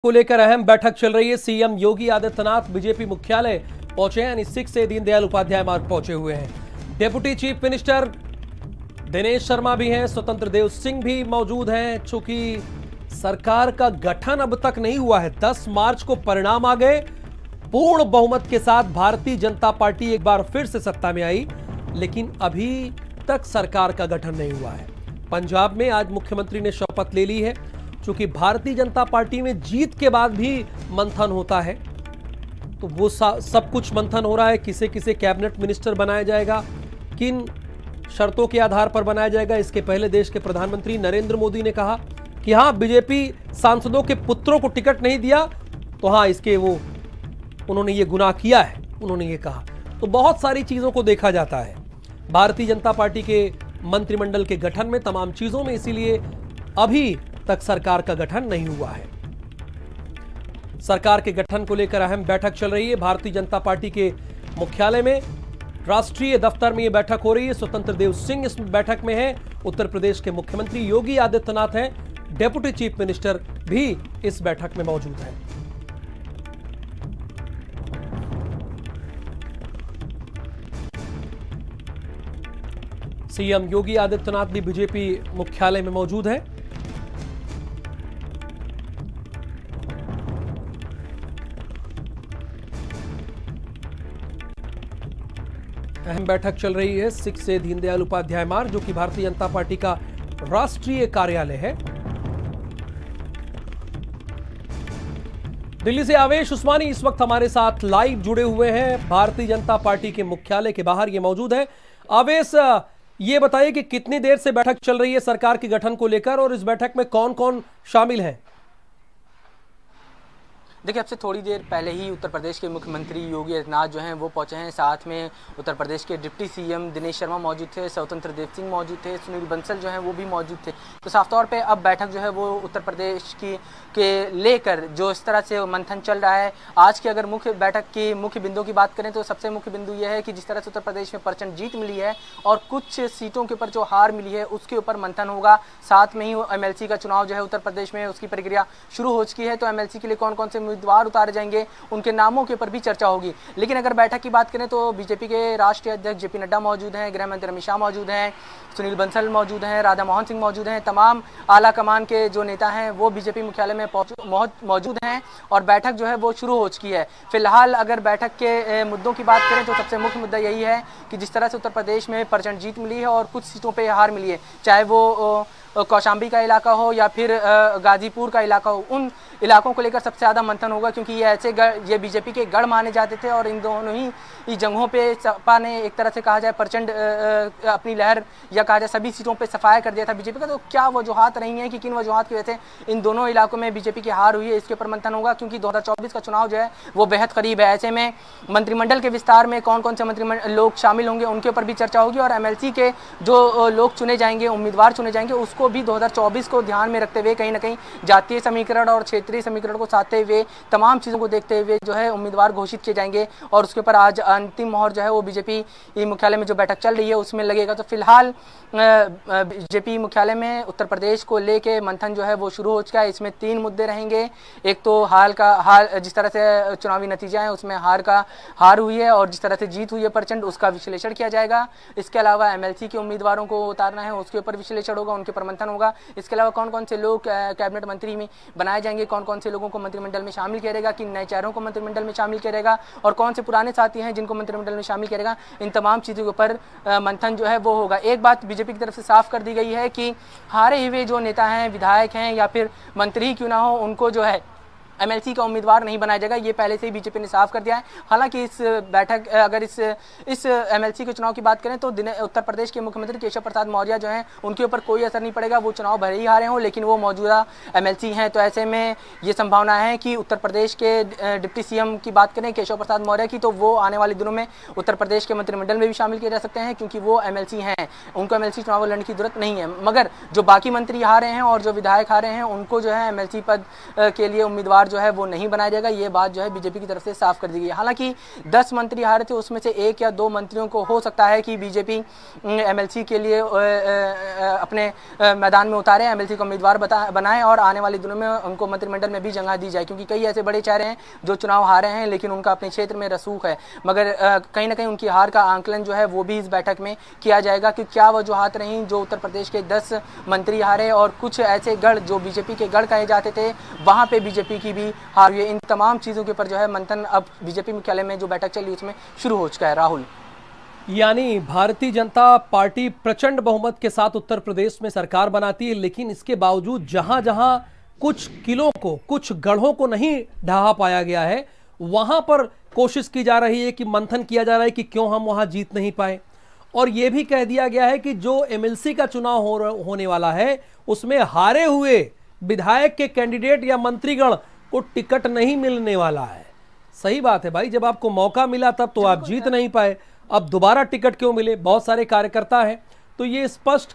को लेकर अहम बैठक चल रही है। सीएम योगी आदित्यनाथ बीजेपी मुख्यालय पहुंचे हैं, यानी 6 से दीनदयाल उपाध्याय मार्ग पहुंचे हुए हैं। Deputy chief minister Dinesh Sharma भी हैं, स्वतंत्र देव सिंह भी मौजूद हैं। चूंकि सरकार का गठन अब तक नहीं हुआ है, 10 मार्च को परिणाम आ गए। पूर्ण बहुमत के साथ भारतीय जनता पार्टी एक बार फिर से सत्ता में आई, लेकिन अभी तक सरकार का गठन नहीं हुआ है। पंजाब में आज मुख्यमंत्री ने शपथ ले ली है। चूंकि भारतीय जनता पार्टी में जीत के बाद भी मंथन होता है, तो वो सब कुछ मंथन हो रहा है। किसे किसे कैबिनेट मिनिस्टर बनाया जाएगा, किन शर्तों के आधार पर बनाया जाएगा। इसके पहले देश के प्रधानमंत्री नरेंद्र मोदी ने कहा कि हाँ, बीजेपी सांसदों के पुत्रों को टिकट नहीं दिया तो हाँ, इसके उन्होंने ये गुनाह किया है, उन्होंने ये कहा। तो बहुत सारी चीजों को देखा जाता है भारतीय जनता पार्टी के मंत्रिमंडल के गठन में, तमाम चीजों में। इसीलिए अभी तक सरकार का गठन नहीं हुआ है। सरकार के गठन को लेकर अहम बैठक चल रही है भारतीय जनता पार्टी के मुख्यालय में। राष्ट्रीय दफ्तर में यह बैठक हो रही है। स्वतंत्र देव सिंह इस बैठक में है, उत्तर प्रदेश के मुख्यमंत्री योगी आदित्यनाथ हैं, डेप्यूटी चीफ मिनिस्टर भी इस बैठक में मौजूद हैं। सीएम योगी आदित्यनाथ भी बीजेपी मुख्यालय में मौजूद हैं। अहम बैठक चल रही है 6 से दीनदयाल उपाध्याय मार्ग, जो कि भारतीय जनता पार्टी का राष्ट्रीय कार्यालय है। दिल्ली से आवेश उस्मानी इस वक्त हमारे साथ लाइव जुड़े हुए हैं, भारतीय जनता पार्टी के मुख्यालय के बाहर ये मौजूद है। आवेश, ये बताइए कि कितनी देर से बैठक चल रही है सरकार के गठन को लेकर, और इस बैठक में कौन कौन शामिल है? देखिए, अब से थोड़ी देर पहले ही उत्तर प्रदेश के मुख्यमंत्री योगी आदित्यनाथ जो हैं वो पहुंचे हैं। साथ में उत्तर प्रदेश के डिप्टी सीएम दिनेश शर्मा मौजूद थे, स्वतंत्र देव सिंह मौजूद थे, सुनील बंसल जो हैं वो भी मौजूद थे। तो साफ तौर पे अब बैठक जो है वो उत्तर प्रदेश के लेकर जो इस तरह से मंथन चल रहा है। आज की अगर मुख्य बैठक की मुख्य बिंदुओं की बात करें तो सबसे मुख्य बिंदु यह है कि जिस तरह से उत्तर प्रदेश में प्रचंड जीत मिली है और कुछ सीटों के ऊपर जो हार मिली है उसके ऊपर मंथन होगा। साथ में ही MLC का चुनाव जो है उत्तर प्रदेश में उसकी प्रक्रिया शुरू हो चुकी है। तो MLC के लिए कौन कौन से उम्मीदवार उतारे जाएंगे, उनके नामों के ऊपर भी चर्चा होगी। लेकिन अगर बैठक की बात करें तो बीजेपी के राष्ट्रीय अध्यक्ष JP नड्डा मौजूद हैं, गृह मंत्री अमित शाह मौजूद हैं, सुनील बंसल मौजूद हैं, राधा मोहन सिंह मौजूद हैं। तमाम आला कमान के जो नेता हैं वो बीजेपी मुख्यालय में मौजूद हैं और बैठक जो है वो शुरू हो चुकी है। फिलहाल अगर बैठक के मुद्दों की बात करें तो सबसे मुख्य मुद्दा यही है कि जिस तरह से उत्तर प्रदेश में प्रचंड जीत मिली है और कुछ सीटों पर हार मिली है, चाहे वो कौशाम्बी का इलाका हो या फिर गाजीपुर का इलाका हो, उन इलाकों को लेकर सबसे ज़्यादा मंथन होगा। क्योंकि ये बीजेपी के गढ़ माने जाते थे और इन दोनों ही जगहों पे सपा ने एक तरह से कहा जाए प्रचंड अपनी लहर या कहा जाए सभी सीटों पे सफाया कर दिया था बीजेपी का। तो क्या वजूहात रही हैं कि किन वजूहात की वजह से इन दोनों इलाकों में बीजेपी की हार हुई है, इसके ऊपर मंथन होगा। क्योंकि 2024 का चुनाव जो है वो बेहद करीब है। ऐसे में मंत्रिमंडल के विस्तार में कौन कौन से मंत्रिमंडल लोग शामिल होंगे उनके ऊपर भी चर्चा होगी और MLC के जो लोग चुने जाएंगे, उम्मीदवार चुने जाएंगे, उसको भी 2024 को ध्यान में रखते हुए कहीं ना कहीं जातीय समीकरण और क्षेत्रीय समीकरण को साधते हुए तमाम चीज़ों को देखते हुए जो है उम्मीदवार घोषित किए जाएंगे और उसके ऊपर आज अंतिम मोहर जो है वो बीजेपी मुख्यालय में जो बैठक चल रही है उसमें लगेगा। तो फिलहाल बीजेपी मुख्यालय में उत्तर प्रदेश को लेके मंथन जो है वो शुरू हो चुका है। इसमें 3 मुद्दे रहेंगे। एक तो हाल जिस तरह से चुनावी नतीजा है उसमें हार हुई है और जिस तरह से जीत हुई है प्रचंड, उसका विश्लेषण किया जाएगा। इसके अलावा MLC के उम्मीदवारों को उतारना है, उसके ऊपर विश्लेषण होगा, उनके ऊपर मंथन होगा। इसके अलावा कौन कौन से लोग कैबिनेट मंत्री में बनाए जाएंगे, कौन कौन से लोगों को मंत्रिमंडल में शामिल करेगा, किन नए चेहरों को मंत्रिमंडल में शामिल करेगा और कौन से पुराने साथी हैं जिनको मंत्रिमंडल में शामिल करेगा, इन तमाम चीज़ों के ऊपर मंथन जो है वो होगा। एक बात बीजेपी की तरफ से साफ कर दी गई है कि हारे हुए जो नेता हैं, विधायक हैं या फिर मंत्री क्यों ना हो, उनको जो है MLC का उम्मीदवार नहीं बनाया जाएगा। ये पहले से ही बीजेपी ने साफ कर दिया है। हालांकि इस बैठक अगर इस MLC के चुनाव की बात करें तो उत्तर प्रदेश के मुख्यमंत्री केशव प्रसाद मौर्य जो हैं उनके ऊपर कोई असर नहीं पड़ेगा। वो चुनाव भले ही हारे हों लेकिन वो मौजूदा MLC हैं। तो ऐसे में ये संभावना है कि उत्तर प्रदेश के डिप्टी CM की बात करें केशव प्रसाद मौर्य की, तो वो आने वाले दिनों में उत्तर प्रदेश के मंत्रिमंडल में भी शामिल किए जा सकते हैं क्योंकि वो MLC हैं, उनको MLC चुनाव लड़ने की जरूरत नहीं है। मगर जो बाकी मंत्री हारे हैं और जो विधायक हारे हैं उनको जो है MLC पद के लिए उम्मीदवार जो है वो नहीं बनाया जाएगा। ये बात जो है बीजेपी की तरफ से साफ कर दी गई। हालांकि 10 मंत्री हारे थे, उसमें से 1 या 2 मंत्रियों को हो सकता है कि बीजेपी एमएलसी के लिए अपने मैदान में उतारे, एमएलसी को उम्मीदवार बनाए और आने वाले दिनों में उनको मंत्रिमंडल में भी जगह दी जाए, क्योंकि कई ऐसे बड़े चेहरे हैं जो चुनाव हारे हैं लेकिन उनका अपने क्षेत्र में रसूख है। मगर कहीं ना कहीं उनकी हार का आंकलन जो है वो भी इस बैठक में किया जाएगा कि क्या वजूहात रहीं जो उत्तर प्रदेश के 10 मंत्री हारे और कुछ ऐसे गढ़ जो बीजेपी के गढ़ कहे जाते थे वहां पे बीजेपी की भी हार हुई है। इन तमाम चीजों के ऊपर जो है मंथन अब बीजेपी मुख्यालय में जो बैठक चली उसमें शुरू हो चुका है। राहुल, यानी भारतीय जनता पार्टी प्रचंड बहुमत के साथ उत्तर प्रदेश में सरकार बनाती है, लेकिन इसके बावजूद जहां जहां कुछ किलों को, कुछ गढ़ों को नहीं ढहा पाया गया है, वहां पर कोशिश की जा रही है कि मंथन किया जा रहा है कि क्यों हम वहां जीत नहीं पाए। और यह भी कह दिया गया है कि जो एमएलसी का चुनाव होने वाला है उसमें हारे हुए विधायक के कैंडिडेट या मंत्रीगण को टिकट नहीं मिलने वाला है। सही बात है भाई, जब आपको मौका मिला तब तो आप जीत नहीं पाए, अब दोबारा टिकट क्यों मिले? बहुत सारे कार्यकर्ता हैं, तो ये स्पष्ट